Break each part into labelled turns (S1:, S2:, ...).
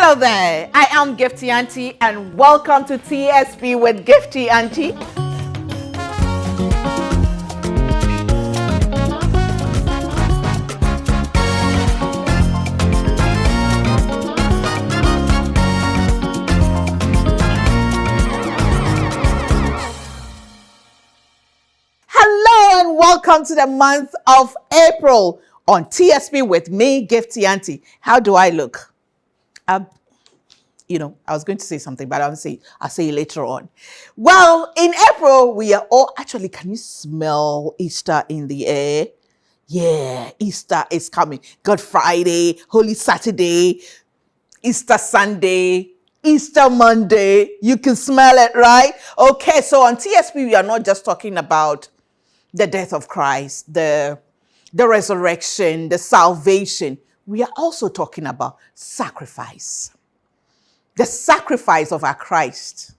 S1: Hello there, I am Gifty Auntie and welcome to TSP with Gifty Auntie. Hello and welcome to the month of April on TSP with me, Gifty Auntie. How do I look? I was going to say something, but I'll say it later on. Well, in April, we are all actually, can you smell Easter in the air? Yeah, Easter is coming. Good Friday, Holy Saturday, Easter Sunday, Easter Monday. You can smell it, right? Okay, so on TSP, we are not just talking about the death of Christ, the resurrection, the salvation. We are also talking about sacrifice. The sacrifice of our Christ,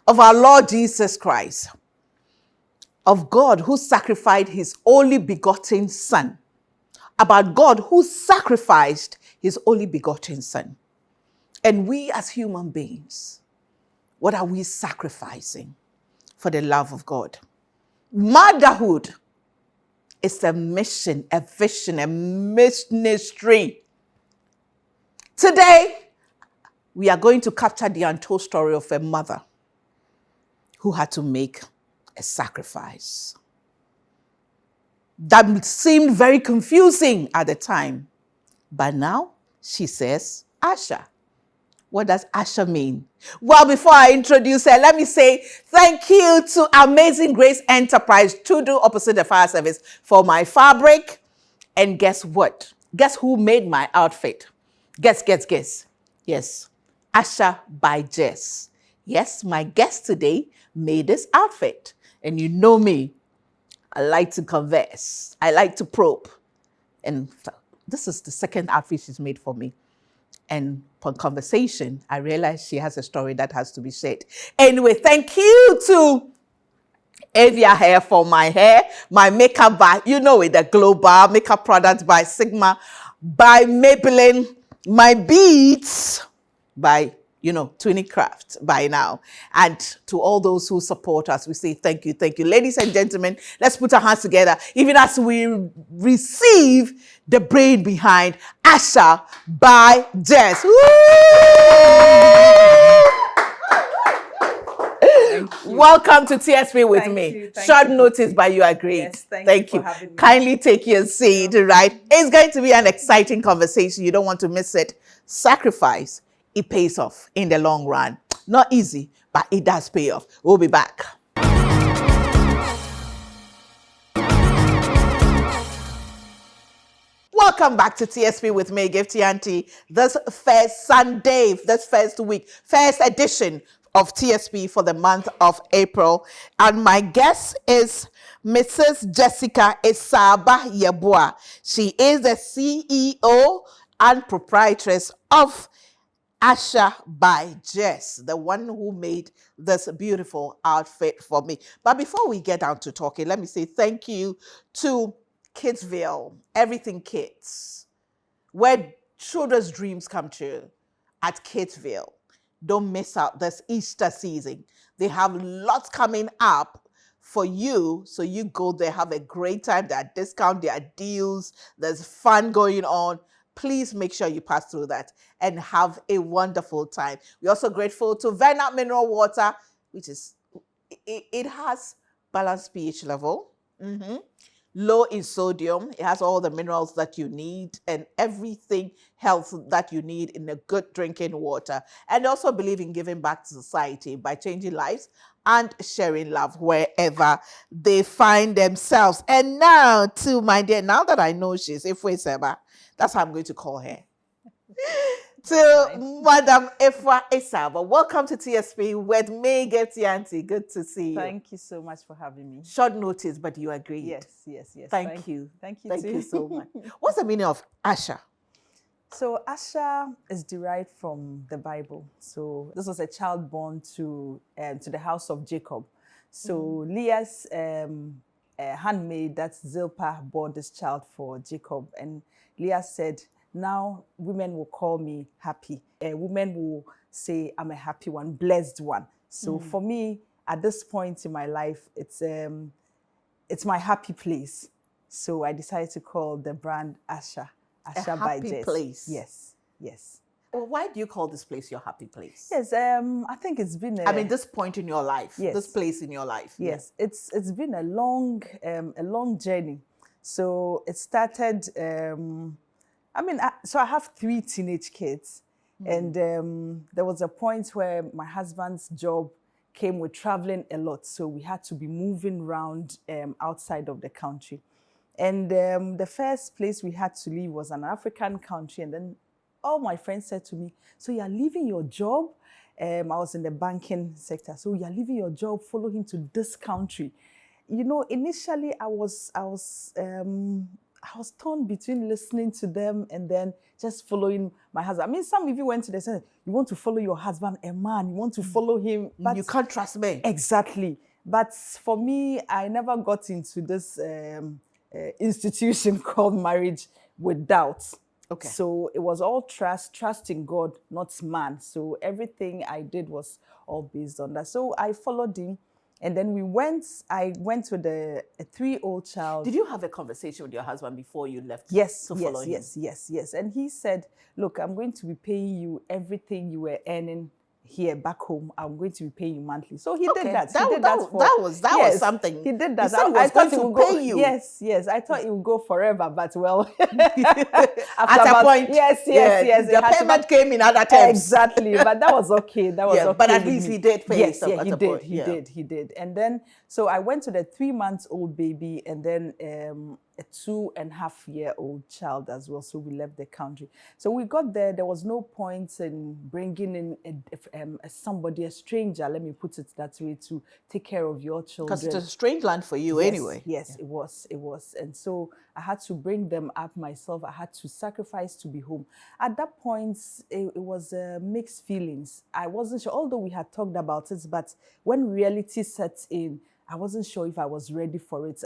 S1: of our Lord Jesus Christ, of God who sacrificed his only begotten Son, about God who sacrificed his only begotten Son. And we as human beings, what are we sacrificing for the love of God? Motherhood is a mission, a vision, a ministry. Today, we are going to capture the untold story of a mother who had to make a sacrifice. That seemed very confusing at the time. But now she says, Asha. What does Asha mean? Well, before I introduce her, let me say thank you to Amazing Grace Enterprise, to do opposite the fire service, for my fabric. And guess what? Guess who made my outfit? Guess. Yes. Asha by Jess. Yes, my guest today made this outfit. And you know me, I like to converse. I like to probe. And this is the second outfit she's made for me. And upon conversation, I realized she has a story that has to be said. Anyway, thank you to Avia Hair for my hair, my makeup by, the Global makeup products by Sigma, by Maybelline, my beads by, Twinny Craft by now. And to all those who support us, we say thank you. Ladies and gentlemen, let's put our hands together, even as we receive the brain behind Asha by Jess. Welcome to TSP with me. Short notice, but you agreed.
S2: Yes, thank you.
S1: Kindly take your seat, right? It's going to be an exciting conversation. You don't want to miss it. Sacrifice, it pays off in the long run. Not easy, but it does pay off. We'll be back. Welcome back to TSP with me, Gifty Auntie. This first Sunday, this first week, first edition of TSP for the month of April. And my guest is Mrs. Jessica Isaba Yeboah. She is the CEO and proprietress of Asha by Jess, the one who made this beautiful outfit for me. But before we get down to talking, let me say thank you to Kidsville, Everything Kids, where children's dreams come true at Kidsville. Don't miss out this Easter season. They have lots coming up for you. So you go there, have a great time. There are discounts, there are deals, there's fun going on. Please make sure you pass through that and have a wonderful time. We're also grateful to Vernat Mineral Water, which is, it has balanced pH level. Low in sodium. It has all the minerals that you need and everything health that you need in a good drinking water. And also believe in giving back to society by changing lives and sharing love wherever they find themselves. And now to my dear, now that I know she's Ifwe Seba, that's how I'm going to call her. To Madam Ifwa Isaba. Welcome to TSP with me, Gifty Auntie. Good to see you.
S2: Thank you so much for having me.
S1: Short notice, but you agreed.
S2: Yes.
S1: Thank you.
S2: Thank
S1: Thank
S2: too.
S1: you so much. What's the meaning of Asha?
S2: So Asha is derived from the Bible. So this was a child born to the house of Jacob. So Leah's handmaid, that's Zilpah, bore this child for Jacob. And Leah said, now women will call me happy. Women will say I'm a happy one, blessed one. So for me, at this point in my life, it's my happy place. So I decided to call the brand Asha by
S1: happy
S2: Jess.
S1: place.
S2: Yes, yes.
S1: Well, why do you call this place your happy place?
S2: Yes, I think it's been
S1: this point in your life,
S2: yes.
S1: this place in your life.
S2: Yes, it's been a long journey. So it started. So I have 3 teenage kids, and there was a point where my husband's job came with traveling a lot, so we had to be moving around outside of the country. And the first place we had to leave was an African country, and then all my friends said to me, "So you're leaving your job?" I was in the banking sector. "So you're leaving your job, follow him to this country." You know, initially I was torn between listening to them and then just following my husband. I mean, some of you went to the center, you want to follow your husband, a man, you want to follow him. But
S1: you can't trust me.
S2: Exactly. But for me, I never got into this institution called marriage with doubt.
S1: Okay.
S2: So it was all trust in God, not man. So everything I did was all based on that. So I followed him. And then I went with a 3-year-old child.
S1: Did you have a conversation with your husband before you left?
S2: Yes,
S1: to follow him?
S2: Yes. And he said, "Look, I'm going to be paying you everything you were earning here back home. I'm going to be paying you monthly." So he did that.
S1: That was something.
S2: He did that.
S1: He said he was going to pay you.
S2: Yes. I thought it would go forever, but well,
S1: at a point.
S2: Yes.
S1: The payment came in other terms.
S2: Exactly, but that was okay. That was okay.
S1: But at least he did pay.
S2: Yes, he did. And then, so I went to the 3-month-old baby, and then a 2.5-year-old child as well. So we left the country. So we got there. There was no point in bringing in a stranger, let me put it that way, to take care of your children.
S1: Because it's a strange land for you anyway.
S2: Yes, it was. And so I had to bring them up myself. I had to sacrifice to be home. At that point, it was mixed feelings. I wasn't sure, although we had talked about it, but when reality sets in, I wasn't sure if I was ready for it.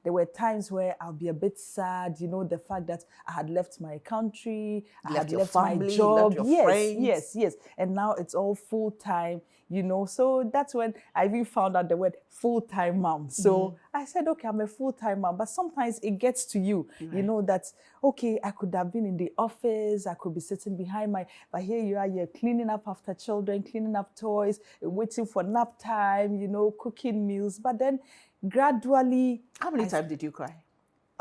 S2: There were times where I'll be a bit sad, the fact that I had left my country, I had left my job.
S1: Left your friends.
S2: Yes. And now it's all full time, So that's when I even found out the word full-time mom. So I said, okay, I'm a full-time mom, but sometimes it gets to you, that, okay, I could have been in the office, I could be sitting behind but here you are, you're cleaning up after children, cleaning up toys, waiting for nap time, cooking meals. But then gradually...
S1: How many times did you cry?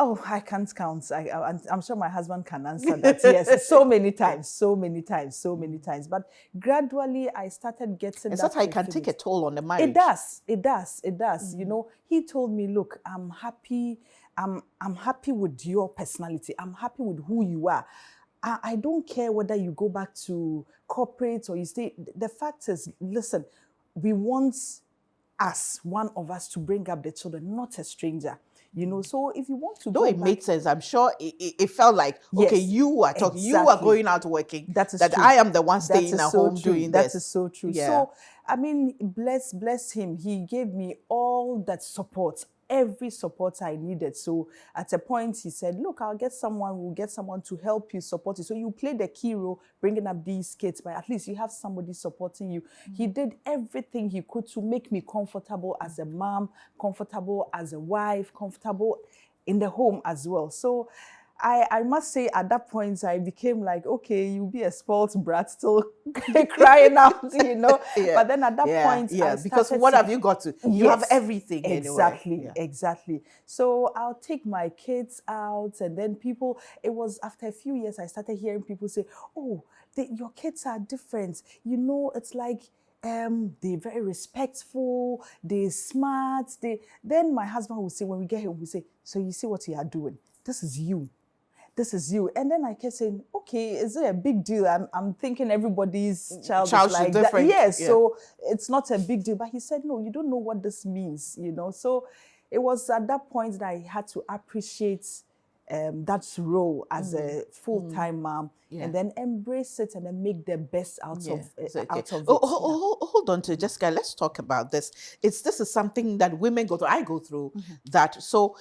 S2: Oh, I can't count. I'm sure my husband can answer that. Yes, so many times. But gradually, I started getting.
S1: It's that I can take a toll on the marriage.
S2: It does. He told me, "Look, I'm happy. I'm happy with your personality. I'm happy with who you are. I don't care whether you go back to corporate or you stay. The fact is, listen, we want one of us to bring up the children, not a stranger." So if you want to
S1: Though it made sense, I'm sure it felt like, okay, you are talking, you are going out working,
S2: that true.
S1: I am the one staying at home doing this.
S2: That is so true.
S1: Yeah.
S2: So, I mean, bless him. He gave me all that support, every support I needed. So at a point he said, "Look, we'll get someone to help you, support you. So you play the key role bringing up these kids, but at least you have somebody supporting you." He did everything he could to make me comfortable as a mom, comfortable as a wife, comfortable in the home as well. So I must say, at that point, I became like, okay, you'll be a spoiled brat, still crying out,
S1: Yeah.
S2: But then at that point,
S1: because what have you got to? You have everything
S2: exactly,
S1: anyway.
S2: Exactly. So I'll take my kids out, and then it was after a few years, I started hearing people say, "Oh, your kids are different. It's like, they're very respectful, they're smart." Then my husband will say, when we get home, we say, "So you see what you are doing? This is you. And then I kept saying, okay, is it a big deal? I'm thinking everybody's child is like
S1: different.
S2: That. Yes, yeah. So it's not a big deal. But he said, "No, you don't know what this means, So it was at that point that I had to appreciate that role as a full-time mom, and then embrace it and then make the best out of it.
S1: Hold on to Jessica. Let's talk about this. This is something that women go through. I go through that. So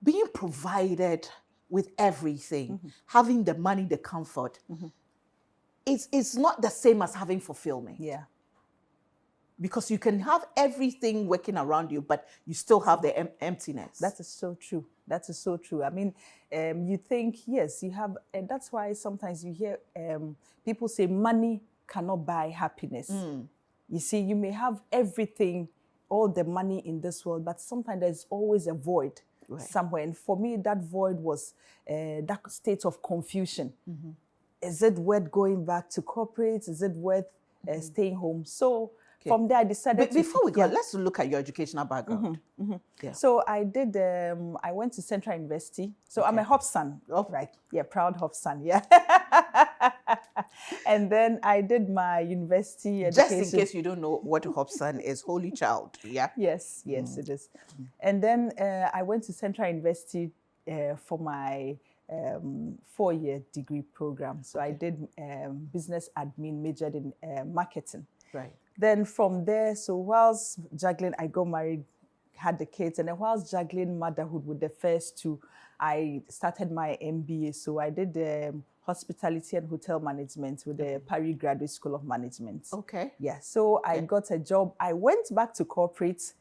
S1: being provided with everything, having the money, the comfort, it's not the same as having fulfillment.
S2: Yeah.
S1: Because you can have everything working around you, but you still have the emptiness.
S2: That is so true. That is so true. I mean, you think, yes, you have, and that's why sometimes you hear people say money cannot buy happiness. You see, you may have everything, all the money in this world, but sometimes there's always a void somewhere. And for me, that void was that state of confusion. Is it worth going back to corporate? Is it worth staying home? So from there, I decided to...
S1: Before we go, let's look at your educational background. Yeah.
S2: So I did, I went to Central University. So I'm a Hobson, right? Yeah, proud Hobson, yeah. And then I did my university education.
S1: Just in case you don't know what Hobson is, Holy Child, yeah?
S2: Yes, it is. And then I went to Central University for my 4-year degree program. So I did business admin, majored in marketing.
S1: Right.
S2: Then from there, so whilst juggling, I got married, had the kids, and then whilst juggling motherhood with the first two, I started my MBA. So I did hospitality and hotel management with the Paris Graduate School of Management.
S1: Okay.
S2: Yeah, so I got a job. I went back to corporate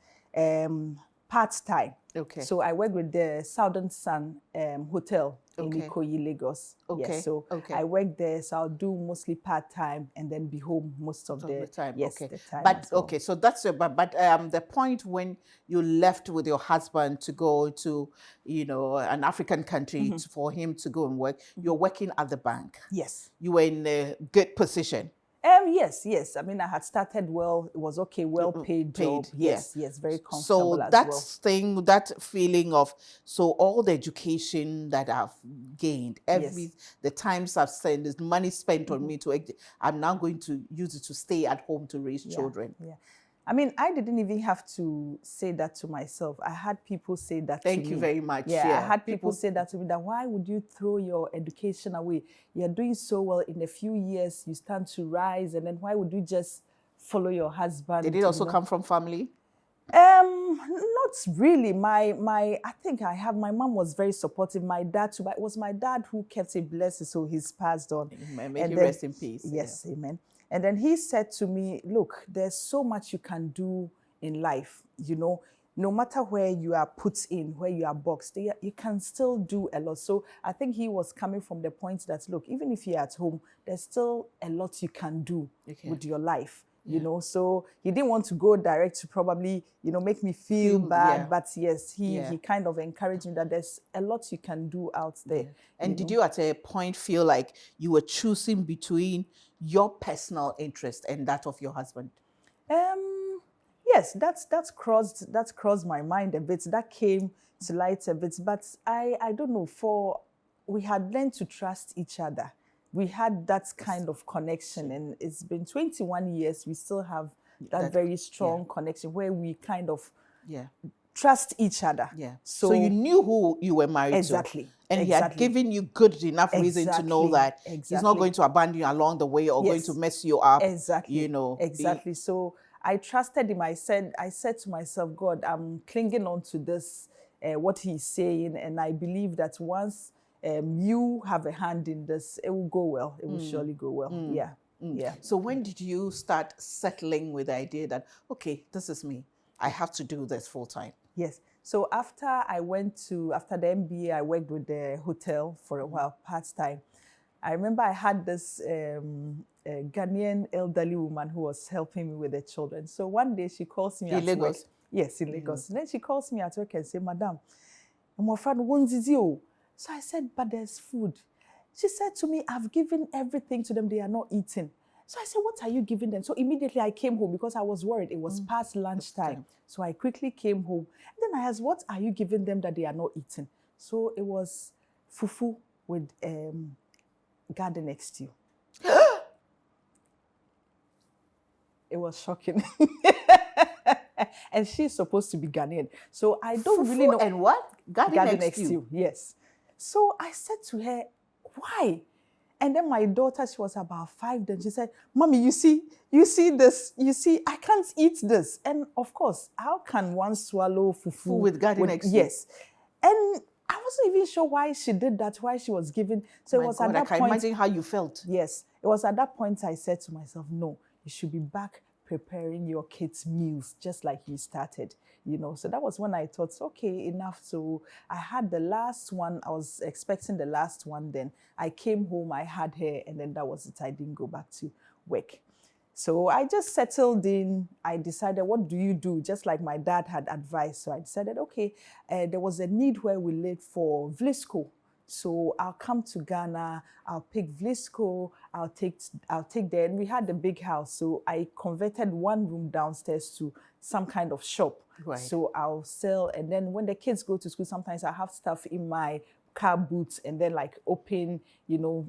S2: part-time.
S1: Okay.
S2: So I worked with the Southern Sun Hotel in Ikoyi, Lagos.
S1: Okay.
S2: Yeah, so I worked there, so I'll do mostly part-time and then be home most of the
S1: time.
S2: Yes,
S1: Okay.
S2: the time.
S1: But okay, so that's your but the point when you left with your husband to go to, you know, an African country for him to go and work, you're working at the bank.
S2: Yes.
S1: You were in a good position.
S2: Yes. I mean, I had started well. It was okay, well paid job. Yes, very comfortable
S1: so
S2: as
S1: that
S2: well.
S1: thing, that feeling of, so all the education that I've gained, the times I've spent, the money spent on me I'm now going to use it to stay at home to raise children.
S2: Yeah. I mean, I didn't even have to say that to myself. I had people say that to me.
S1: Thank you very much.
S2: Yeah, I had people say that to me, that why would you throw your education away? You're doing so well. In a few years, you stand to rise. And then why would you just follow your husband?
S1: Did it also come from family?
S2: Not really. I think my mom was very supportive. My dad too, but it was my dad who kept it blessed, so he's passed on.
S1: May he rest in peace.
S2: Yes, amen. And then he said to me, look, there's so much you can do in life, you know, no matter where you are put in, where you are boxed, you can still do a lot. So I think he was coming from the point that, look, even if you're at home, there's still a lot you can do with your life. You know, so he didn't want to go direct to probably, you know, make me feel bad. But yes, he kind of encouraged me that there's a lot you can do out there.
S1: And did you at a point feel like you were choosing between your personal interest and that of your husband?
S2: Yes, that's crossed my mind a bit. That came to light a bit. But I don't know, we had learned to trust each other. We had that kind of connection, and it's been 21 years. We still have that very strong connection where we kind of trust each other.
S1: Yeah. So you knew who you were married to. And he had given you good enough reason to know that he's not going to abandon you along the way or going to mess you up. You know.
S2: Exactly. So I trusted him. I said to myself, God, I'm clinging on to this, what he's saying, and I believe that once you have a hand in this, it will go well. It will surely go well. Yeah.
S1: So when did you start settling with the idea that, okay, this is me, I have to do this full time?
S2: Yes. So after the MBA, I worked with the hotel for a while, part-time. I remember I had this Ghanaian elderly woman who was helping me with the children. So one day she calls me at
S1: Lagos?
S2: work. Yes, in Lagos. Then she calls me at work and says, Madam, my friend won't you. So I said, but there's food. She said to me, I've given everything to them. They are not eating. So I said, what are you giving them? So immediately I came home because I was worried. It was past lunchtime. So I quickly came home. And then I asked, what are you giving them that they are not eating? So it was fufu with garden stew. It was shocking. And she's supposed to be Ghanaian. So I don't really know.
S1: And what? Garden stew.
S2: Yes. So I said to her, why? And then my daughter, she was about 5 then, she said, Mommy, you see this, I can't eat this. And of course, how can one swallow fufu
S1: with garden stew?
S2: Yes. And I wasn't even sure why she did that, why she was giving. So
S1: My
S2: it was
S1: God,
S2: at that
S1: I can
S2: point.
S1: imagine how you felt.
S2: Yes, it was at that point I said to myself, no, you should be back preparing your kids' meals just like you started, you know. So that was when I thought, okay, enough. So I had the last one. I was expecting the last one. Then I came home, I had her, and then that was it. I didn't go back to work. So I just settled in. I decided, what do you do? Just like my dad had advised. So I decided, okay, there was a need where we lived for Vlisco. So I'll come to Ghana, I'll pick Vlisco, I'll take there. And we had a big house. So I converted one room downstairs to some kind of shop.
S1: Right.
S2: So I'll sell. And then when the kids go to school, sometimes I have stuff in my car boots and then like open, you know,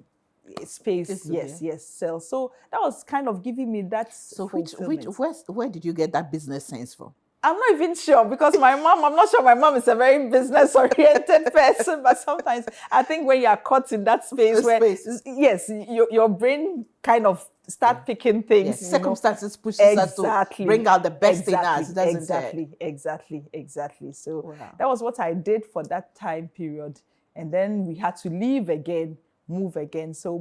S2: space. Yes, sell. So that was kind of giving me that.
S1: So where did you get that business sense from?
S2: I'm not even sure because I'm not sure my mom is a very business-oriented person, but sometimes I think when you are caught in that space yes, your brain kind of start picking things.
S1: Yes. Circumstances pushes us to bring out the best in us, doesn't it?
S2: Exactly. So that was what I did for that time period. And then we had to leave again, move again. So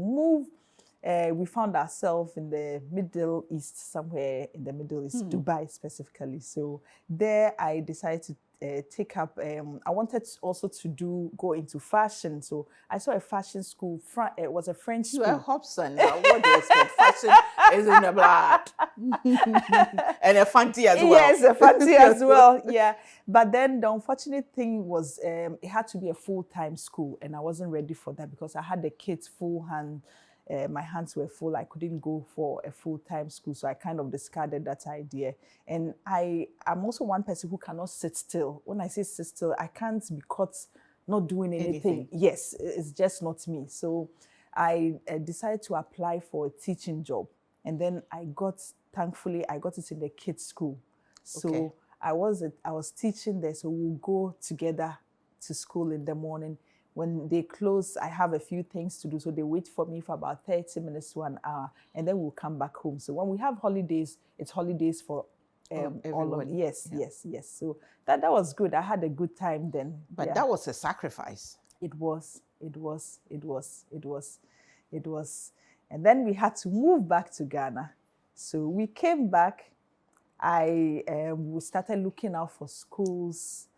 S2: we found ourselves in the Middle East, somewhere in the Middle East, Dubai specifically. So there I decided to take up, I wanted also to go into fashion. So I saw a fashion school, it was a French school.
S1: You are Hobson now, what do you expect? Fashion is in the blood. And a fancy as well.
S2: Yes, a fancy as well, yeah. But then the unfortunate thing was it had to be a full-time school and I wasn't ready for that because I had the kids full hand. My hands were full. I couldn't go for a full-time school, so I kind of discarded that idea. And I'm also one person who cannot sit still. When I say sit still, I can't be caught not doing anything. Yes, it's just not me. So I decided to apply for a teaching job. And then thankfully, I got it in the kids' school. So I was teaching there, so we'll go together to school in the morning. When they close, I have a few things to do. So they wait for me for about 30 minutes to an hour, and then we'll come back home. So when we have holidays, it's holidays for all of yes. So that was good. I had a good time then.
S1: But that was a sacrifice.
S2: It was. And then we had to move back to Ghana. So we came back. We started looking out for schools.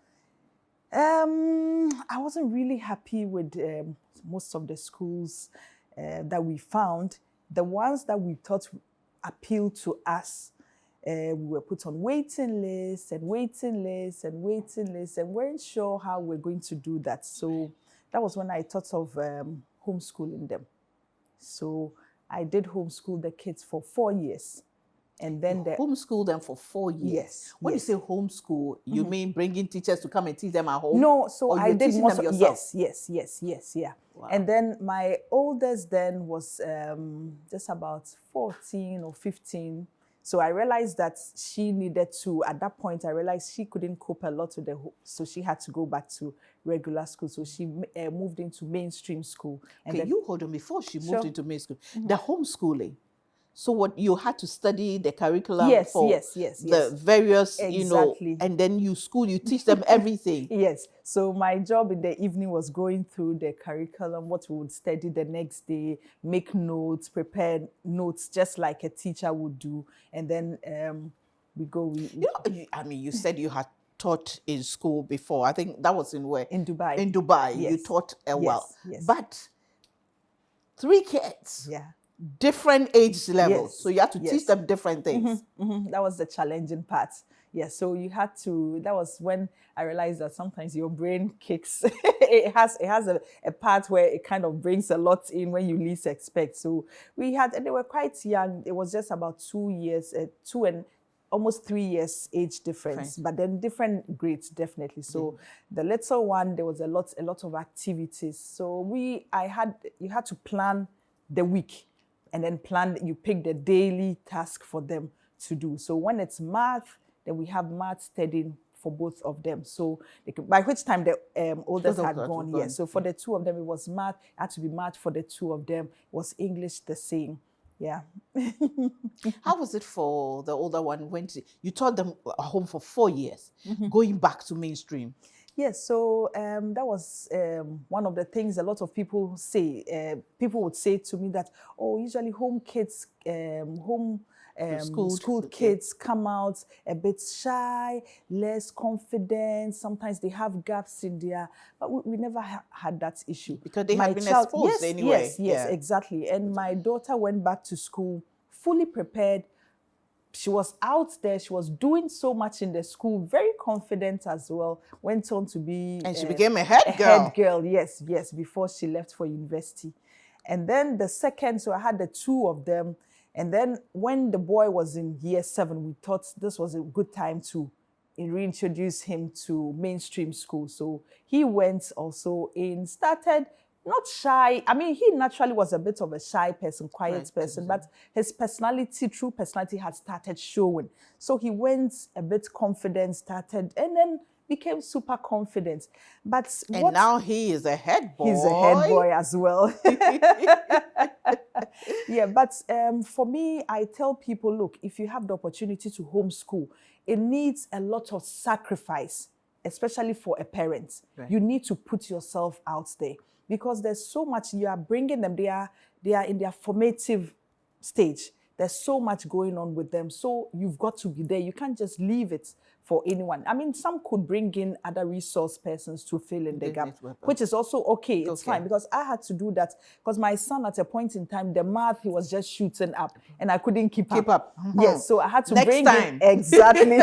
S2: I wasn't really happy with most of the schools that we found. The ones that we thought appealed to us, we were put on waiting lists and weren't sure how we're going to do that. So that was when I thought of homeschooling them. So I did homeschool the kids for 4 years. And then
S1: homeschool them for 4 years.
S2: Yes.
S1: When you say homeschool, you mean bringing teachers to come and teach them at home?
S2: No, so I did most of
S1: yourself?
S2: Yes, yeah.
S1: Wow.
S2: And then my oldest then was just about 14 or 15. So I realized that she needed to, at that point, I realized she couldn't cope a lot with so she had to go back to regular school. So she moved into mainstream school. And
S1: then, you hold on, before she moved into mainstream, the homeschooling. So what you had to study the curriculum for the various, and then you teach them everything.
S2: Yes. So my job in the evening was going through the curriculum, what we would study the next day, make notes, prepare notes, just like a teacher would do. And then
S1: you said you had taught in school before. I think that was in where?
S2: In Dubai.
S1: In Dubai, yes. You taught a while.
S2: Yes.
S1: But 3 kids.
S2: Yeah.
S1: Different age levels. So you had to teach them different things.
S2: That was the challenging part. Yeah, so you had to, that was when I realized that sometimes your brain kicks. it has a part where it kind of brings a lot in when you least expect. So and they were quite young. It was just about 2 years, 2 and almost 3 years age difference, but then different grades, definitely. So the little one, there was a lot of activities. So you had to plan the week. And then you pick the daily task for them to do. So when it's math, then we have math studying for both of them. So by which time the oldest had gone, yes. So for the 2 of them, it was math. It had to be math for the 2 of them. It was English the same. Yeah.
S1: How was it for the older one? You taught them at home for 4 years, going back to mainstream?
S2: Yes, so that was one of the things a lot of people say. People would say to me that, oh, usually home kids, school kids come out a bit shy, less confident. Sometimes they have gaps in their, but we never had that issue.
S1: Because they
S2: My
S1: have been
S2: child,
S1: exposed
S2: yes,
S1: anyway.
S2: yes, exactly. And my daughter went back to school fully prepared. She was out there, she was doing so much in the school, very confident as well, went on to be
S1: And she became a head girl.
S2: head girl, yes, before she left for university. And then the second, so I had the two of them. And then when the boy was in year 7, we thought this was a good time to reintroduce him to mainstream school. So he went also in, started not shy. I mean, he naturally was a bit of a shy person, quiet person, but his personality, true personality, had started showing. So he went a bit confident, started, and then became super confident. But
S1: And now he is a head boy.
S2: He's a head boy as well. Yeah, but for me, I tell people, look, if you have the opportunity to homeschool, it needs a lot of sacrifice, especially for a parent.
S1: Right.
S2: You need to put yourself out there because there's so much you are bringing them. They are in their formative stage. There's so much going on with them. So you've got to be there. You can't just leave it for anyone. I mean, some could bring in other resource persons to fill in the gap, which is also okay. It's fine because I had to do that because my son at a point in time, the math, he was just shooting up and I couldn't keep up. Yes, so I had to bring in, exactly.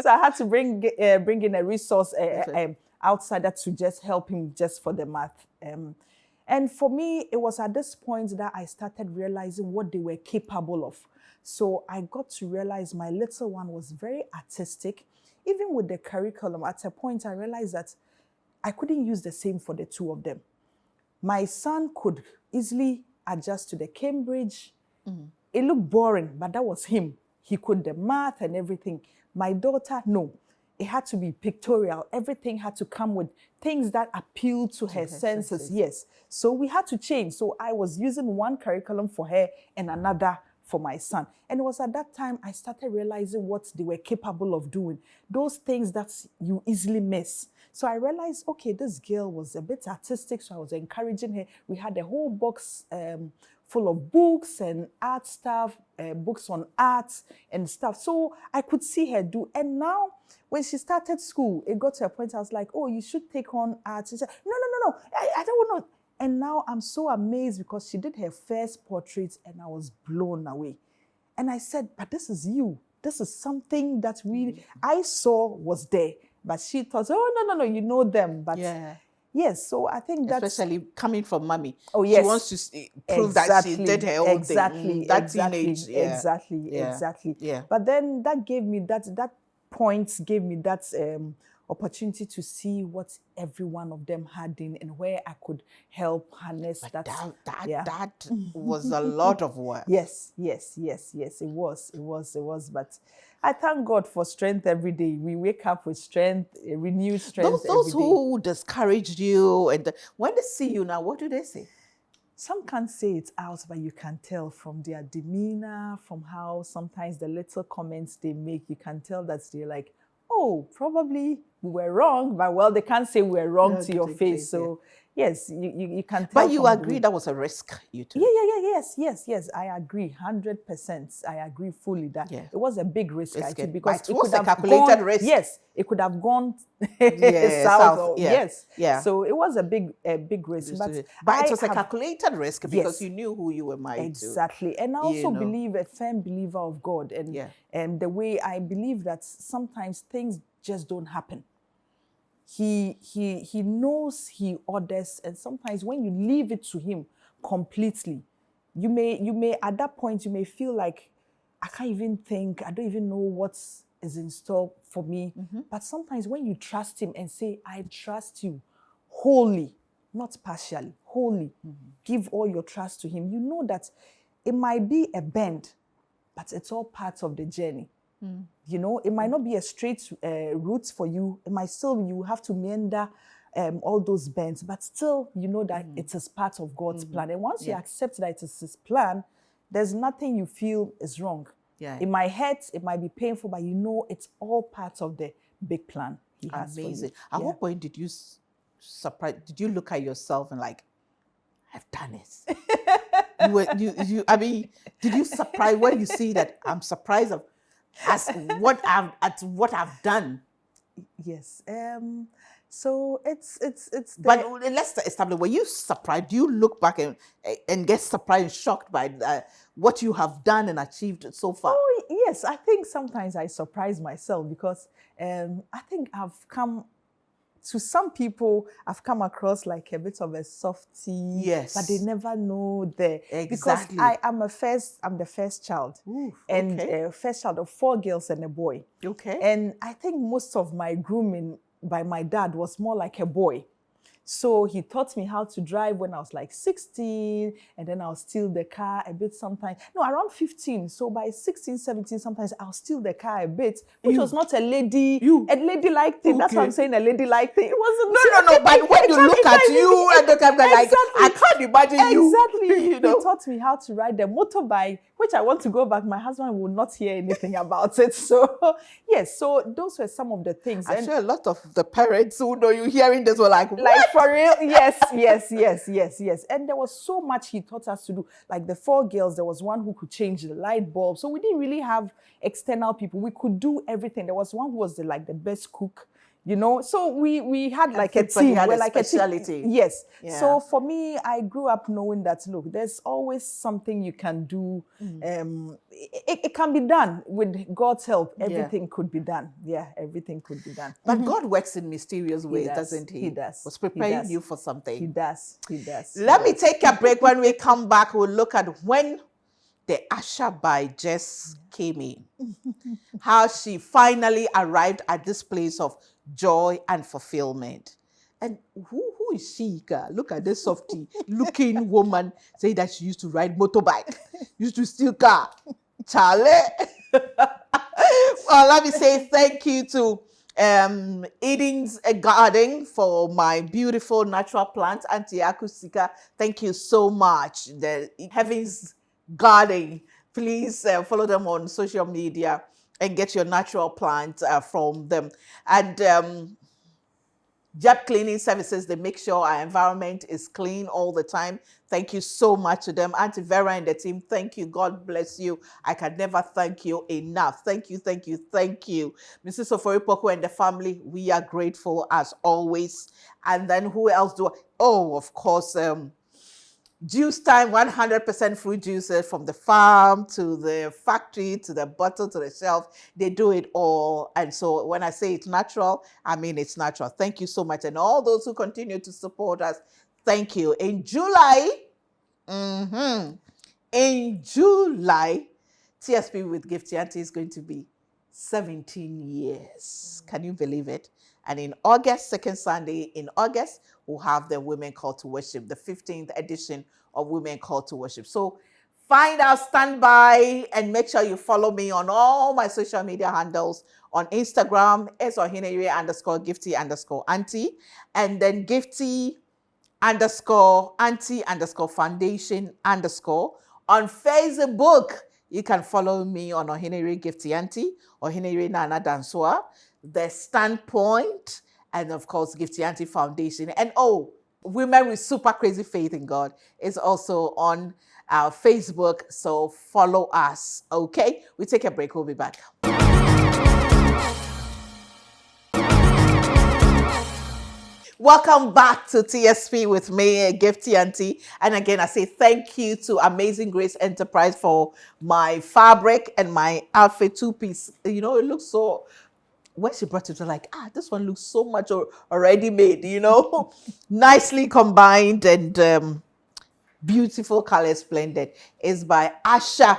S2: So I had to bring in a resource outsider to just help him just for the math. And for me, it was at this point that I started realizing what they were capable of. So I got to realize my little one was very artistic. Even with the curriculum, at a point I realized that I couldn't use the same for the two of them. My son could easily adjust to the Cambridge. It looked boring, but that was him. He could the math and everything. My daughter, no. It had to be pictorial. Everything had to come with things that appealed to her senses. Yes. So we had to change. So I was using one curriculum for her and another for my son. And it was at that time I started realizing what they were capable of doing. Those things that you easily miss. So I realized, okay, this girl was a bit artistic, so I was encouraging her. We had a whole box full of books and art stuff, books on art and stuff. So I could see her do. And now, when she started school, it got to a point I was like, oh, you should take on art. She said, no, I don't want to. And now I'm so amazed because she did her first portrait and I was blown away. And I said, but this is you. This is something that I saw was there. But she thought, oh, no, you know them. But yes, so I think that's...
S1: Especially coming from mommy.
S2: Oh, yes.
S1: She wants to prove that she did her own thing. That teenage.
S2: Exactly.
S1: Yeah.
S2: But then that gave me that point, gave me that opportunity to see what every one of them had in and where I could help harness that.
S1: That was a lot of work.
S2: Yes. It was. But I thank God for strength every day. We wake up with strength, renewed strength.
S1: Those who discouraged you, and when they see you now, what do they say?
S2: Some can't say it out, but you can tell from their demeanor, from how sometimes the little comments they make, you can tell that they're like, oh, probably we were wrong, but well, they can't say we're wrong to your face. So yes, you can tell.
S1: But you agree that was a risk you took?
S2: Yes. I agree, 100%. I agree fully that it was a big risk I took
S1: because it was a calculated risk.
S2: Yes, it could have gone south. Yes. So it was a big risk. But
S1: it was a calculated risk because you knew who you were married to.
S2: Exactly. And I also believe, a firm believer of God. And the way I believe that sometimes things just don't happen. He knows, he orders, and sometimes when you leave it to him completely, you may at that point you may feel like, I can't even think, I don't even know what is in store for me. But sometimes when you trust him and say, I trust you wholly, not partially, wholly, give all your trust to him, you know that it might be a bend, but it's all part of the journey. You know, it might not be a straight route for you. It might still, you have to meander all those bends, but still, you know that it is part of God's plan. And once you accept that it is his plan, there's nothing you feel is wrong. It might hurt, it might be painful, but you know it's all part of the big plan he has for you.
S1: Amazing. At what point did you surprise? Did you look at yourself and like, I've done it? I mean, did you surprise when you see that I'm surprised at what I've done?
S2: Yes. So it's.
S1: But let's establish. Were you surprised? Do you look back and get surprised and shocked by what you have done and achieved so far?
S2: Oh yes, I think sometimes I surprise myself because I think I've come. To some people, I've come across like a bit of a softie,
S1: yes,
S2: but they never know
S1: exactly.
S2: Because I'm the first child, and first child of 4 girls and a boy.
S1: Okay,
S2: and I think most of my grooming by my dad was more like a boy. So he taught me how to drive when I was like 16, and then I'll steal the car a bit sometimes. No, around 15. So by 16, 17, sometimes I'll steal the car a bit, which was not a ladylike thing. Okay. That's what I'm saying, a ladylike thing. It wasn't.
S1: No. But when you look at you and the camera, like, I can't imagine you.
S2: Exactly. You know? He taught me how to ride the motorbike, which I want to go back. My husband will not hear anything about it. So, yes. So those were some of the things.
S1: I'm sure a lot of the parents who know you hearing this were like, what?
S2: For real? Yes. And there was so much he taught us to do. Like the 4 girls, there was one who could change the light bulb. So we didn't really have external people. We could do everything. There was one who was the best cook. You know, so we had like a team.
S1: Had
S2: we're
S1: a
S2: like
S1: speciality.
S2: A team. Yes.
S1: Yeah.
S2: So for me, I grew up knowing that, look, there's always something you can do. It can be done with God's help. Everything could be done. Yeah, everything could be done.
S1: But God works in mysterious ways, doesn't He?
S2: He does.
S1: Was preparing you for something.
S2: He does.
S1: Let me take a break. When we come back, we'll look at when the Usher by Jess came in. How she finally arrived at this place of joy and fulfillment. And who is she? Look at this softy looking woman say that she used to ride motorbike, used to steal car. Charlie. Well, let me say thank you to Eden's Garden for my beautiful natural plants, Auntie Akusika. Thank you so much. The Heaven's Garden. Please follow them on social media and get your natural plants from them. And Jeb Cleaning Services, they make sure our environment is clean all the time. Thank you so much to them. Auntie Vera and the team, thank you. God bless you. I can never thank you enough. Thank you. Mrs. Oforipoku and the family, we are grateful as always. And then who else do I? Oh, of course, Juice Time, 100% fruit juices from the farm to the factory to the bottle to the shelf. They do it all. And so when I say it's natural, I mean it's natural. Thank you so much. And all those who continue to support us, thank you. In July, TSP with Gifty Auntie is going to be 17 years. Can you believe it? And in August, second Sunday in August, we'll have the Women Call to Worship, the 15th edition of Women Call to Worship. So find out, stand by, and make sure you follow me on all my social media handles. On Instagram, @Gifty_Auntie, and then Gifty_Auntie_Foundation_. On Facebook, you can follow me on Ohinere Gifty Auntie, Ohinere Nana Dansua, The Standpoint, and of course, Gifty Auntie Foundation. And Women with Super Crazy Faith in God is also on our Facebook. So follow us, okay? We take a break. We'll be back. Welcome back to TSP with me, Gifty Auntie. And again, I say thank you to Amazing Grace Enterprise for my fabric and my outfit 2-piece. You know, it looks so... When she brought it, like, this one looks so much already made, you know, nicely combined and beautiful colors blended. It's by Usher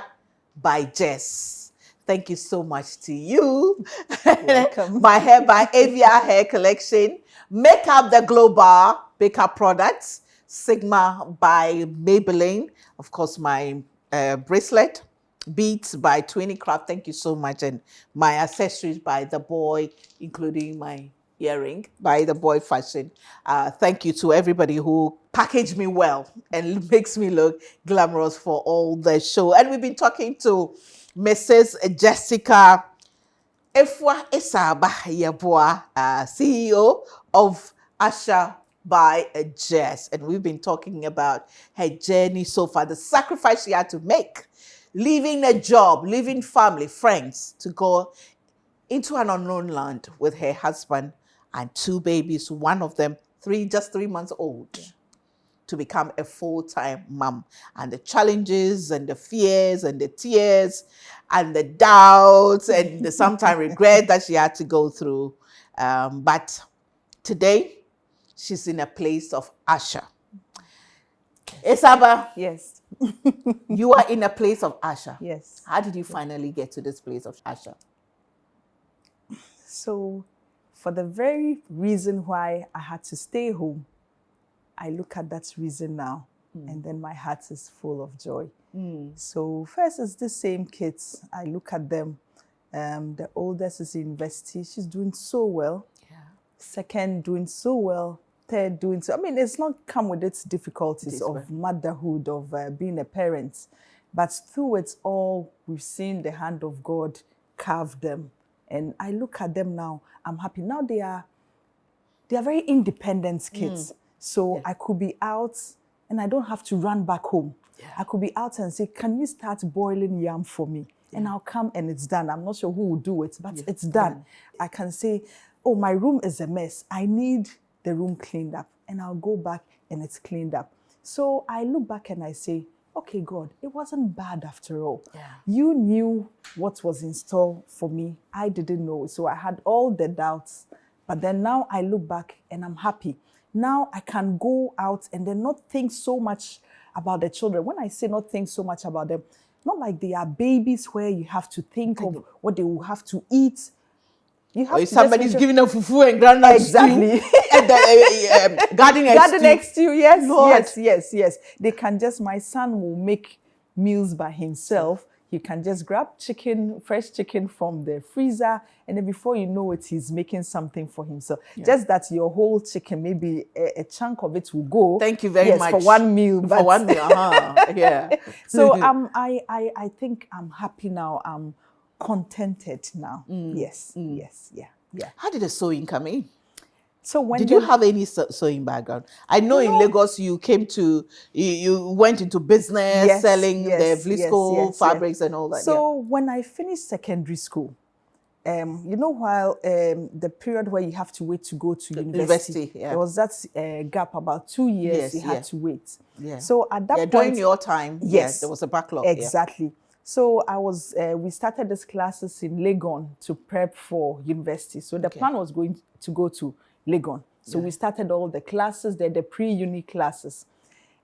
S1: by Jess. Thank you so much to you.
S2: Welcome.
S1: My hair by Avia Hair Collection. Makeup the Global Makeup Products. Sigma by Maybelline. Of course, my bracelet. Beats by Twinny Craft, thank you so much. And my accessories by The Boy, including my earring by The Boy Fashion. Thank you to everybody who packaged me well and makes me look glamorous for all the show. And we've been talking to Mrs. Jessica Efwa Esaba Yeboah, CEO of Asha by a Jess. And we've been talking about her journey so far, the sacrifice she had to make, leaving a job, leaving family, friends to go into an unknown land with her husband and 2 babies, one of them just 3 months old. Yeah. To become a full-time mom, and the challenges and the fears and the tears and the doubts and the sometimes regret that she had to go through. But today, she's in a place of Asha. Esaba.
S2: Yes.
S1: You are in a place of Asha.
S2: Yes.
S1: How did you finally get to this place of Asha?
S2: So, for the very reason why I had to stay home, I look at that reason now, and then my heart is full of joy. So first, it's the same kids. I look at them. The oldest is in university. She's doing so well. Yeah. Second, doing so well. Third, doing so. I mean, it's not come with its difficulties of motherhood, of being a parent. But through it all, we've seen the hand of God carve them. And I look at them now, I'm happy. Now they are very independent kids. So I could be out and I don't have to run back home. Yeah. I could be out and say, can you start boiling yam for me? Yeah. And I'll come and it's done. I'm not sure who will do it, but it's done. Yeah. I can say, oh, my room is a mess. I need the room cleaned up. And I'll go back and it's cleaned up. So I look back and I say, okay, God, it wasn't bad after all. Yeah. You knew what was in store for me. I didn't know. So I had all the doubts. But then now I look back and I'm happy. Now I can go out and then not think so much about the children. When I say not think so much about them, not like they are babies where you have to think of what they will have to eat. You have
S1: or to somebody's giving them fufu and groundnut
S2: exactly.
S1: And the garden
S2: next to you. Yes, Lord. yes. They can just, my son will make meals by himself. He can just grab fresh chicken from the freezer, and then before you know it, he's making something for himself. Yeah. Just that your whole chicken, maybe a chunk of it will go.
S1: Thank you very much.
S2: For one meal.
S1: For one meal, yeah.
S2: So I think I'm happy now. I'm contented now. Yes, yeah.
S1: How did the sewing come in?
S2: So when
S1: did you have any sewing background? I know in Lagos you went into business, selling the Vlisco fabrics and all that.
S2: So when I finished secondary school, while the period where you have to wait to go to university, there was that gap about 2 years you had to wait. Yeah. So at that point,
S1: during your time, there was a backlog.
S2: Exactly. So we started these classes in Legon to prep for university. So the plan was going to go to Legon. So we started all the classes, the pre-uni classes.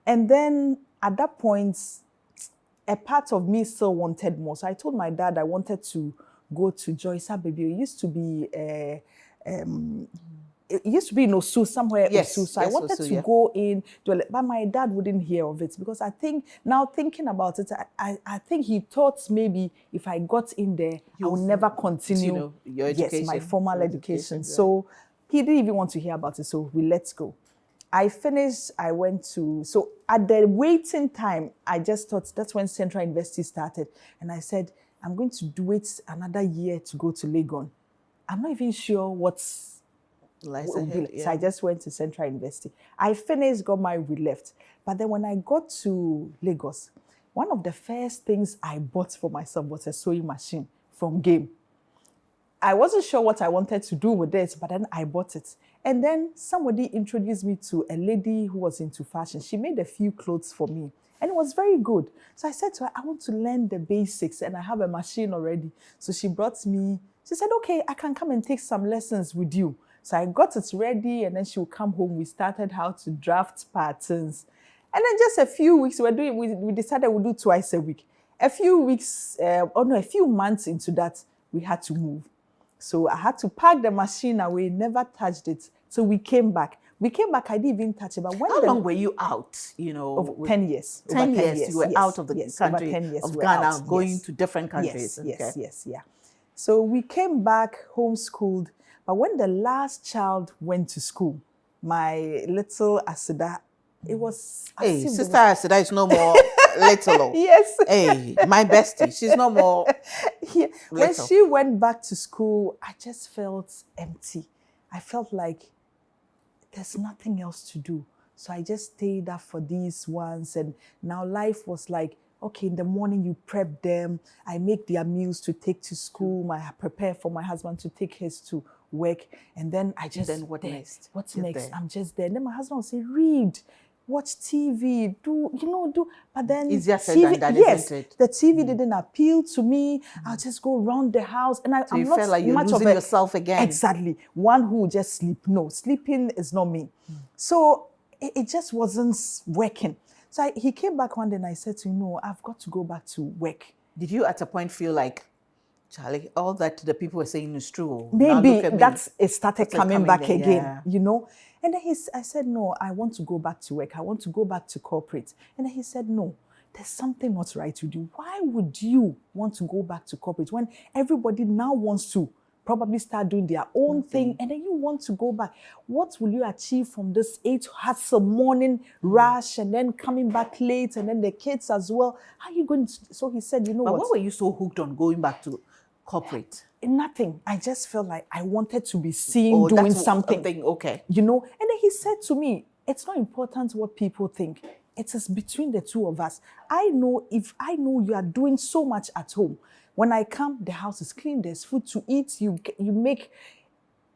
S2: And then at that point, a part of me still wanted more. So I told my dad I wanted to go to Joyce Baby. It used to be in Osu, somewhere in Osu. So I wanted to go in, but my dad wouldn't hear of it because I think, now thinking about it, I think he thought maybe if I got in there, I would never continue
S1: your education.
S2: my formal education. So he didn't even want to hear about it, so we let go. I finished, so at the waiting time, I just thought that's when Central University started. And I said, I'm going to do it another year to go to Legon. I'm not even sure what's like. So I just went to Central University. I finished, got married, we left. But then when I got to Lagos, one of the first things I bought for myself was a sewing machine from Game. I wasn't sure what I wanted to do with it, but then I bought it. And then somebody introduced me to a lady who was into fashion. She made a few clothes for me, and it was very good. So I said to her, I want to learn the basics, and I have a machine already. So she said, okay, I can come and take some lessons with you. So I got it ready, and then she would come home. We started how to draft patterns. And then just a few weeks, we decided we'd do twice a week. A few months into that, we had to move. So I had to pack the machine away, never touched it. So we came back. I didn't even touch it. But
S1: how long were you out?
S2: 10 years.
S1: 10 years. You were out of the country of Ghana, going to different countries.
S2: Yes. So we came back, homeschooled. But when the last child went to school, my little Asida, it was...
S1: Hey, Sister Asida is no more little.
S2: Yes.
S1: Hey, my bestie. She's no more
S2: Yeah. When
S1: little.
S2: she went back to school, I just felt empty. I felt like there's nothing else to do. So I just stayed up for these ones. And now life was like, okay, in the morning you prep them. I make their meals to take to school. I prepare for my husband to take his to work. And then I just,
S1: Then what
S2: there.
S1: next?
S2: What's
S1: You're
S2: next?
S1: there.
S2: I'm just there. And then my husband will say, read, watch TV, do. But then
S1: Easier said
S2: TV,
S1: than done,
S2: yes,
S1: isn't it?
S2: the TV didn't appeal to me. I'll just go around the house. And
S1: So
S2: I'm
S1: you
S2: not
S1: felt like you're
S2: much
S1: losing
S2: of a,
S1: yourself again.
S2: Exactly. One who will just sleep. No, sleeping is not me. So it just wasn't working. So he came back one day and I said to him, no, I've got to go back to work.
S1: Did you at a point feel like, Charlie, all that the people were saying is true? Now
S2: Maybe
S1: look at me.
S2: that's it started coming back
S1: again,
S2: again, And then I said, no, I want to go back to work. I want to go back to corporate. And then he said, no, there's something not right with you. Why would you want to go back to corporate when everybody now wants to probably start doing their own thing, and then you want to go back? What will you achieve from this 8 hustle morning rush and then coming back late and then the kids as well? How are you going to? So he said, you know
S1: But
S2: what?
S1: why were you so hooked on going back to corporate?
S2: Nothing. I just felt like I wanted to be seen
S1: Oh,
S2: doing
S1: that's
S2: something.
S1: Okay.
S2: And then he said to me, it's not important what people think. It is between the two of us. If I know you are doing so much at home, when I come, the house is clean, there's food to eat, you make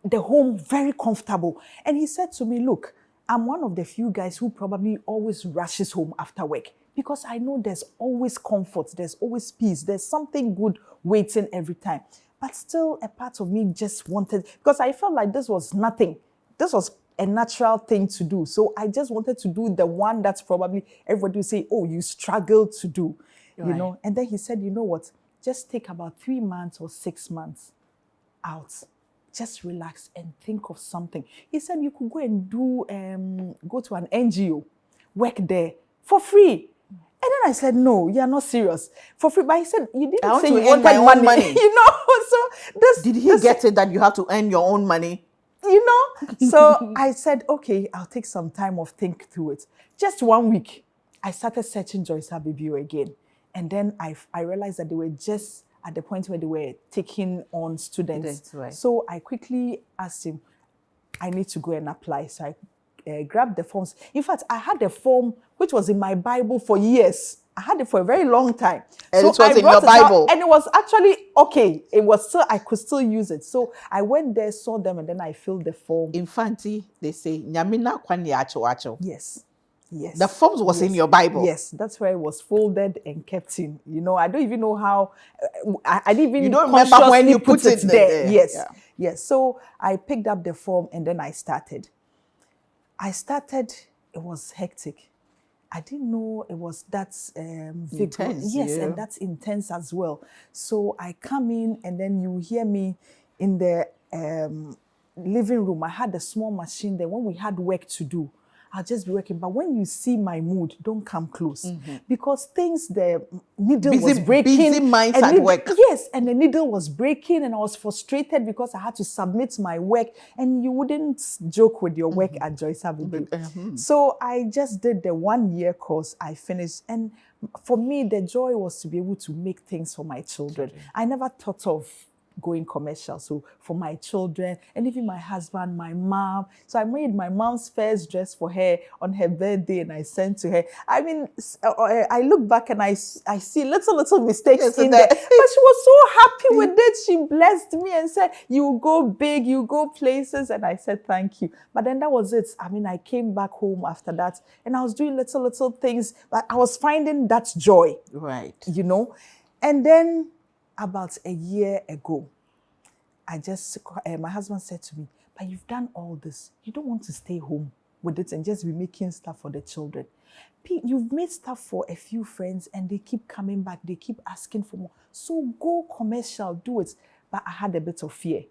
S2: the home very comfortable. And he said to me, look, I'm one of the few guys who probably always rushes home after work because I know there's always comfort, there's always peace, there's something good waiting every time. But still, a part of me just wanted, because I felt like this was nothing. This was a natural thing to do. So I just wanted to do the one that's probably everybody will say, oh, you struggled to do,
S1: Right.
S2: And then he said, you know what? Just take about 3 months or 6 months out. Just relax and think of something. He said you could go and go to an NGO, work there for free. And then I said, no, you're not serious. For free. But he said, you
S1: I
S2: didn't
S1: want
S2: say
S1: to
S2: you
S1: earn my
S2: wanted
S1: own
S2: money.
S1: money.
S2: So this...
S1: Did he get it that you have to earn your own money?
S2: So I said, okay, I'll take some time off, think through it. Just 1 week, I started searching Joyce Abibio again. And then I realized that they were just at the point where they were taking on students.
S1: Right.
S2: So I quickly asked him, I need to go and apply. So I grabbed the forms. In fact, I had a form which was in my Bible for years. I had it for a very long time.
S1: And
S2: so
S1: it was
S2: I
S1: in
S2: brought
S1: your
S2: it out,
S1: Bible.
S2: and it was actually okay. It was still, I could still use it. So I went there, saw them, and then I filled the form.
S1: In Fanti, they say, Nyamina kwani acho acho.
S2: Yes. Yes.
S1: The forms was in your Bible.
S2: Yes, that's where it was folded and kept in. I don't even know how. I didn't even.
S1: You don't remember when you put it there.
S2: Yes,
S1: Yeah.
S2: yes. So I picked up the form and then I started. It was hectic. I didn't know it was that
S1: Intense,
S2: Yes,
S1: yeah.
S2: and that's intense as well. So I come in and then you hear me in the living room. I had a small machine there. When we had work to do, I'll just be working. But when you see my mood, don't come close. Because the needle was breaking.
S1: Busy minds
S2: and
S1: at work.
S2: Yes, and the needle was breaking and I was frustrated because I had to submit my work. And you wouldn't joke with your work at Joyce Abibio. So I just did the 1-year course. I finished. And for me, the joy was to be able to make things for my children. I never thought of going commercial. So for my children and even my husband, my mom. So I made my mom's first dress for her on her birthday and I sent to her. I mean, I look back and I see little mistakes in there. But she was so happy with it. She blessed me and said, you go big, you go places. And I said, thank you. But then that was it. I mean, I came back home after that and I was doing little things, but I was finding that joy.
S1: Right.
S2: And then about a year ago, my husband said to me, but you've done all this. You don't want to stay home with it and just be making stuff for the children. You've made stuff for a few friends and they keep coming back. They keep asking for more. So go commercial, do it. But I had a bit of fear.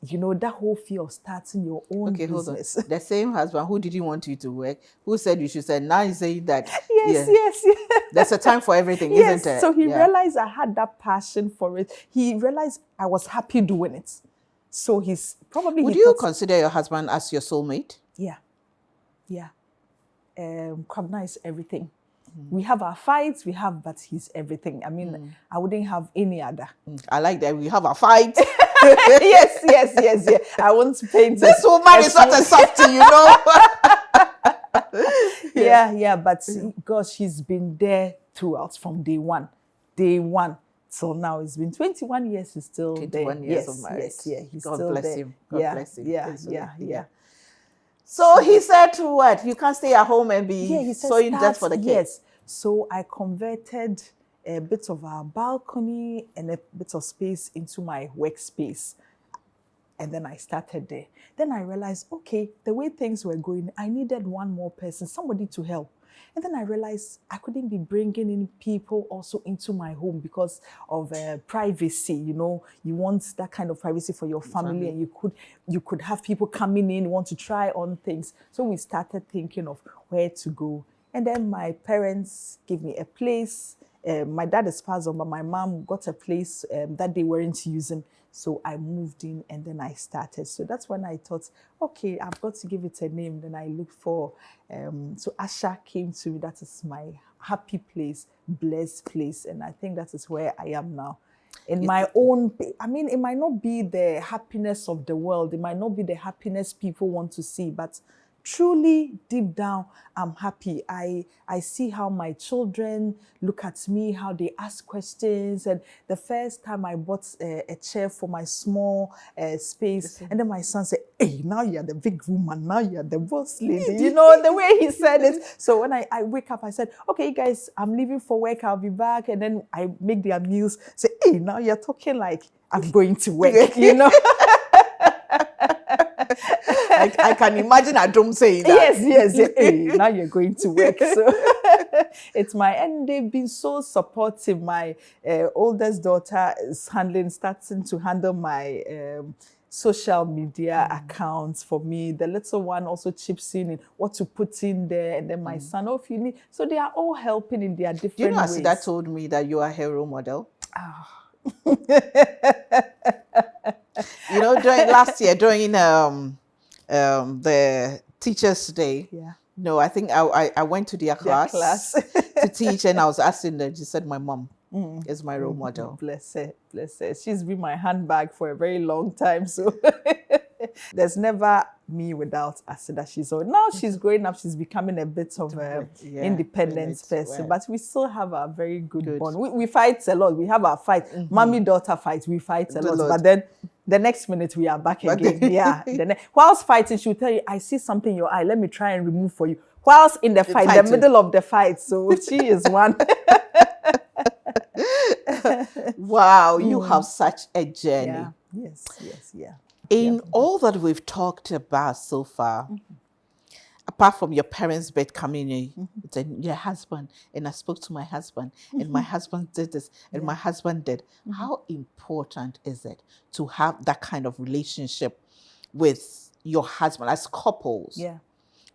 S2: That whole fear of starting your own business.
S1: Hold on. The same husband who didn't want you to work, who said you should say, now he's saying that.
S2: Yes.
S1: There's a time for everything, isn't it?
S2: So he realized I had that passion for it. He realized I was happy doing it. So
S1: Would you consider your husband as your soulmate?
S2: Yeah. Kwabena is everything. We have our fights, but he's everything. I mean, I wouldn't have any other.
S1: I like that. We have a fight.
S2: yes. I want to paint
S1: This woman is not a softie,
S2: Yeah, but gosh, she's been there throughout from day one till now. It's been 21 years. He's still
S1: 21
S2: there.
S1: years of marriage.
S2: He's
S1: God
S2: still
S1: bless
S2: there.
S1: him. God bless him.
S2: Yeah.
S1: So he said to what? You can't stay at home and be
S2: He said,
S1: sewing just for the kids.
S2: Yes. So I converted a bit of our balcony and a bit of space into my workspace. And then I started there. Then I realized, okay, the way things were going, I needed one more person, somebody to help. And then I realized I couldn't be bringing in people also into my home because of privacy. You want that kind of privacy for your family, and you could have people coming in, want to try on things. So we started thinking of where to go. And then my parents gave me a place. My dad is passed on, but my mom got a place that they weren't using. So I moved in and then I started. So that's when I thought, okay, I've got to give it a name. Then I looked for, so Asha came to me. That is my happy place, blessed place. And I think that is where I am now. In my own, I mean, it might not be the happiness of the world. It might not be the happiness people want to see, but truly deep down, I'm happy. I see how my children look at me, how they ask questions. And the first time I bought a chair for my small space, and then my son said, hey, now you're the big woman, now you're the boss lady. The way he said it. So when I wake up, I said, okay, guys, I'm leaving for work, I'll be back. And then I make their meals, say, hey, now you're talking like I'm going to work,
S1: I can imagine Adom saying that.
S2: Yes. Hey, now you're going to work. So it's and they've been so supportive. My oldest daughter is starting to handle my social media accounts for me. The little one also chips in what to put in there. And then my son, if you need. So they are all helping in their different ways.
S1: Asida told me that you are a role model. During last year, during the Teachers' Day, I think I went to their class to teach, and I was asking them. She said, "My mom is my role model."
S2: Bless her. She's been my handbag for a very long time, so there's never me without Asida. Now she's growing up. She's becoming a bit of an independent person, right. But we still have a very good bond. We fight a lot. We have our fight. Mommy-daughter fight. We fight a lot. But then the next minute we are back again. Whilst fighting, she'll tell you, I see something in your eye. Let me try and remove for you. Whilst in the fight, the middle of the fight. So she is one.
S1: Wow, you have such a journey.
S2: Yes.
S1: In all that we've talked about so far, apart from your parents' bed coming in, your husband, and I spoke to my husband, and my husband did this, and my husband did. How important is it to have that kind of relationship with your husband as couples?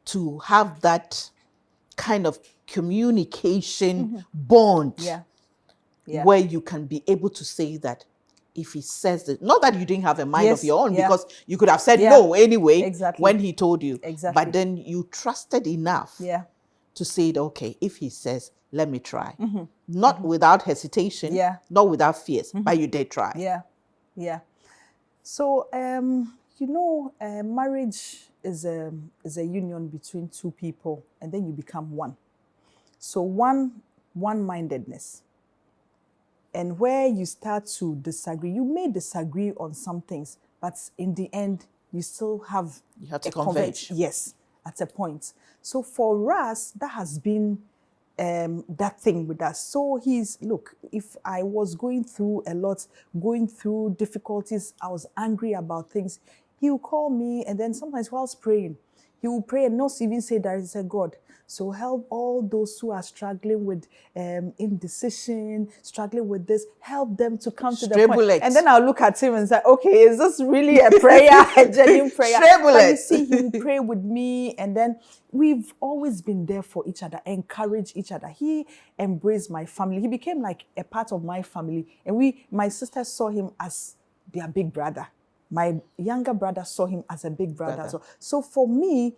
S1: To have that kind of communication bond where you can be able to say that if he says it, not that you didn't have a mind of your own, because you could have said no anyway when he told you. But then you trusted enough to say, okay, if he says, let me try. Not without hesitation, not without fears, but you did try.
S2: So, marriage is a union between two people, and then you become one. So one-mindedness. And where you start to disagree, you may disagree on some things, but in the end, you still have...
S1: You have to converge.
S2: Yes, at a point. So for us, that has been that thing with us. So look, if I was going through a lot, going through difficulties, I was angry about things, he will call me, and then sometimes whilst praying, he will pray and not even say there is a God. So help all those who are struggling with indecision, struggling with this, help them to come to the point. And then I'll look at him and say, okay, is this really a prayer, a genuine prayer? But you see, he will pray with me, and then we've always been there for each other, encourage each other. He embraced my family. He became like a part of my family. And my sister saw him as their big brother. My younger brother saw him as a big brother. So for me,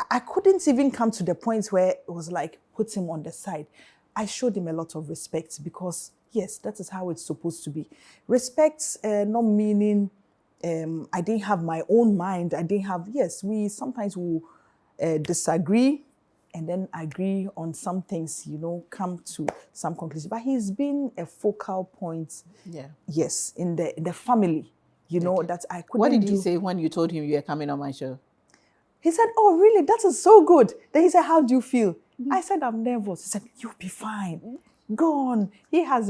S2: I couldn't even come to the point where it was like, put him on the side. I showed him a lot of respect because, yes, that is how it's supposed to be. Respect, not meaning I didn't have my own mind. I didn't have, yes, we sometimes will disagree and then agree on some things, come to some conclusion. But he's been a focal point, yes, in the family, that I couldn't
S1: What did he say when you told him you were coming on my show?
S2: He said, oh, really? That is so good. Then he said, how do you feel? I said, I'm nervous. He said, you'll be fine. Go on. He has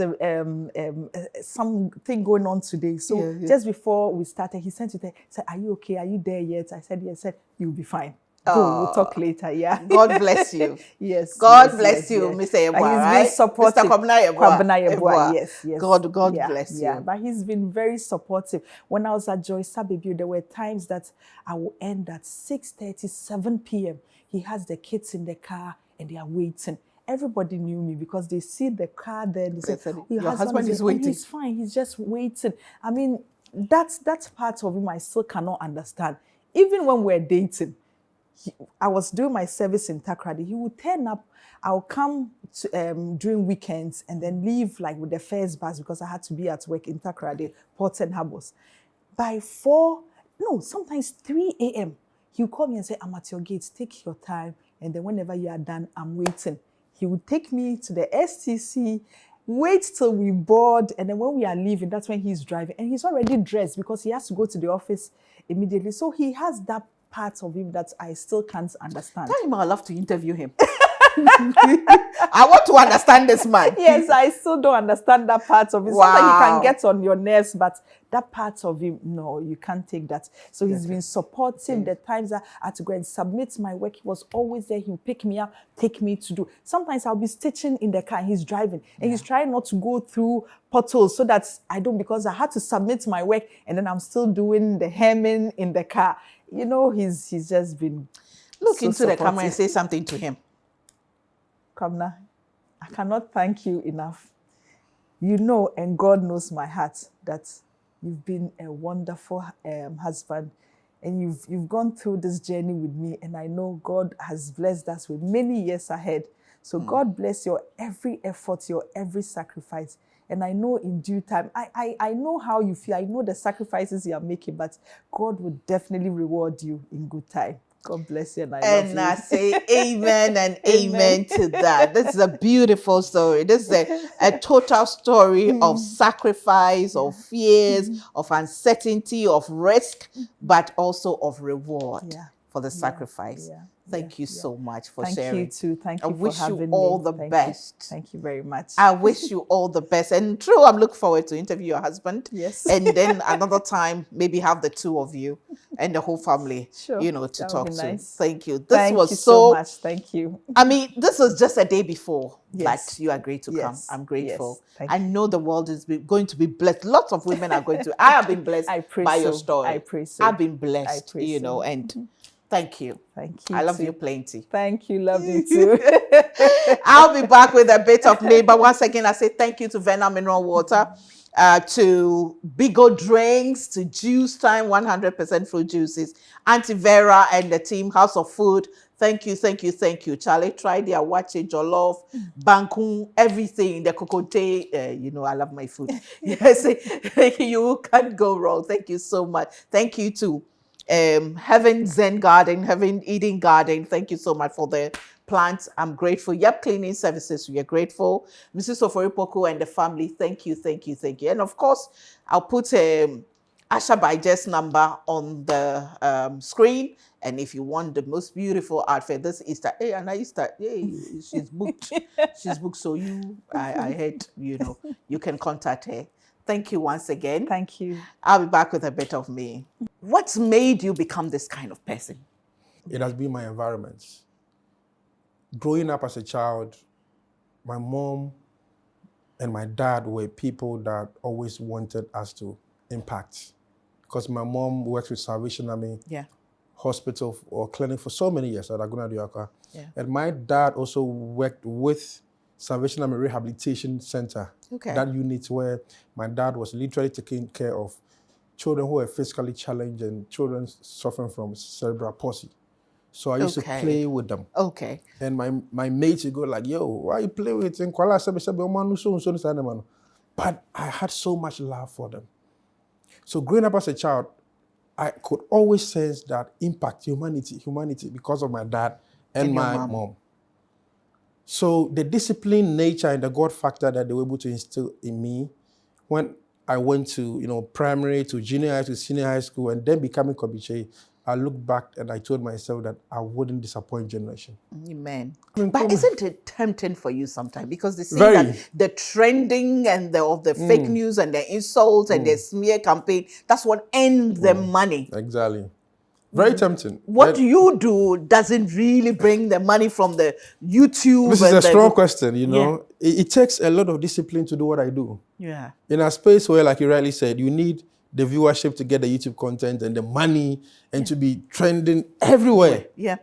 S2: something going on today. So just before we started, he sent it there. He said, are you okay? Are you there yet? I said, yes. He said, you'll be fine. Go, we'll talk later. Yeah.
S1: God bless you.
S2: Yes.
S1: God bless you, Mr. Yeboah, right?
S2: He's been supportive.
S1: Mr. Kwabena
S2: Yeboah. Yes.
S1: God bless you.
S2: Yeah, but he's been very supportive. When I was at Joy Sababu, there were times that I would end at 6:30, 7 p.m. He has the kids in the car and they are waiting. Everybody knew me because they see the car there. They said,
S1: your husband is waiting.
S2: He's fine. He's just waiting. I mean, that's part of him I still cannot understand. Even when we're dating, I was doing my service in Takoradi. He would turn up. I'll come to, during weekends and then leave like with the first bus because I had to be at work in Takoradi, Port and Harbors. By sometimes 3 a.m., he'll call me and say, I'm at your gates. Take your time. And then whenever you are done, I'm waiting. He would take me to the STC, wait till we board, and then when we are leaving, that's when he's driving. And he's already dressed because he has to go to the office immediately. So he has that part of him that I still can't understand.
S1: Tell him I'd love to interview him. I want to understand this man.
S2: Yes, I still don't understand that part of him.
S1: Wow.
S2: Sometimes he can get on your nerves, but that part of him, no, you can't take that. So he's been supportive. The times I had to go and submit my work, he was always there. He'll pick me up, take me to do. Sometimes I'll be stitching in the car and he's driving. And he's trying not to go through potholes so that I don't, because I had to submit my work and then I'm still doing the hemming in the car. He's just been
S1: Look into the camera and say something to him.
S2: Kamna, I cannot thank you enough. And God knows my heart that you've been a wonderful husband and you've gone through this journey with me, and I know God has blessed us with many years ahead. So God bless your every effort, your every sacrifice. And I know in due time, I know how you feel. I know the sacrifices you are making, but God will definitely reward you in good time. God bless you, and I love you.
S1: And I say amen and amen to that. This is a beautiful story. This is a total story of sacrifice, of fears, of uncertainty, of risk, but also of reward for the sacrifice. Thank you so much for sharing.
S2: Thank you too. Thank you
S1: I
S2: for
S1: wish
S2: having me.
S1: you all the best.
S2: Thank you very much.
S1: I wish you all the best. And true, I'm looking forward to interview your husband.
S2: Yes.
S1: And then another time, maybe have the two of you and the whole family, to talk to.
S2: Nice.
S1: Thank you.
S2: Thank you so much. Thank you.
S1: I mean, this was just a day before
S2: Yes.
S1: that you agreed to come. I'm grateful.
S2: Yes.
S1: I know the world is going to be blessed. Lots of women are going to. I have been blessed by your story.
S2: I pray so.
S1: I've been blessed,
S2: so.
S1: and thank you.
S2: Thank you.
S1: I love
S2: too.
S1: you plenty.
S2: Thank you. Love you too.
S1: I'll be back with a bit of me, but once again, I say thank you to Vena Mineral Water, to Bigo Drinks, to Juice Time 100% fruit juices, Auntie Vera and the team, House of Food. Thank you. Charlie, try their wache, jollof, bangkung, everything, the cocote. I love my food. Yes, you can't go wrong. Thank you so much. Thank you to Heaven Zen Garden, Heaven Eden Garden. Thank you so much for the plants. I'm grateful. Yep, cleaning services. We are grateful. Mrs. Oforipoku and the family. Thank you. And of course, I'll put Asha Baijes number on the screen. And if you want the most beautiful outfit this Easter, she's booked. She's booked. So I heard, you can contact her. Thank you once again.
S2: Thank you.
S1: I'll be back with a bit of me. What's made you become this kind of person?
S3: It has been my environment. Growing up as a child, my mom and my dad were people that always wanted us to impact. Because my mom works with Salvation Army Hospital or clinic for so many years at Aguna Diaka. And my dad also worked with Salvation Army Rehabilitation Center. That unit where my dad was literally taking care of children who were physically challenged and children suffering from cerebral palsy. So I used to
S1: Okay.
S3: play with them.
S1: Okay.
S3: And my mates would go like, yo, why you play with them? But I had so much love for them. So growing up as a child, I could always sense that impact, humanity, because of my dad and
S1: your
S3: my
S1: mom.
S3: mom. So the discipline, nature, and the God factor that they were able to instill in me when I went to, primary, to junior high, to senior high school, and then becoming Kobiche, I looked back and I told myself that I wouldn't disappoint generation.
S1: Amen. But isn't it tempting for you sometimes? Because they see
S3: Very.
S1: that the trending and the fake news and the insults and the smear campaign, that's what earns them money.
S3: Exactly. Very tempting.
S1: What you do doesn't really bring the money from the YouTube.
S3: This is a strong question,
S1: Yeah.
S3: It takes a lot of discipline to do what I do.
S1: Yeah.
S3: In a space where, like you rightly said, you need the viewership to get the YouTube content and the money and to be trending everywhere.
S1: Yeah.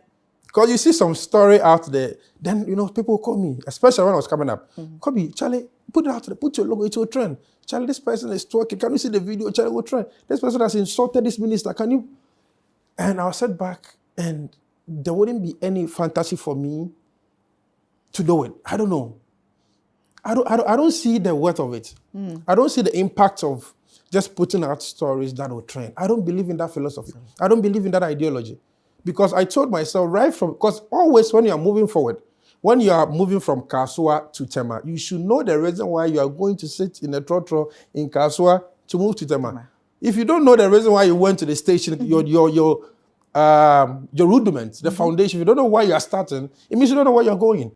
S3: Because you see some story out there, then, people call me, especially when I was coming up. Call me, Charlie, put it out there, put your logo, it will trend. Charlie, this person is talking. Can you see the video? Charlie, will trend. This person has insulted this minister. Can you? And I was set back, and there wouldn't be any fantasy for me to do it. I don't know. I don't see the worth of it. I don't see the impact of just putting out stories that will trend. I don't believe in that philosophy. I don't believe in that ideology. Because I told myself because always when you are moving forward, when you are moving from Kasua to Tema, you should know the reason why you are going to sit in a trotro in Kasua to move to Tema. If you don't know the reason why you went to the station, your rudiments, the foundation, if you don't know why you are starting, it means you don't know where you're going.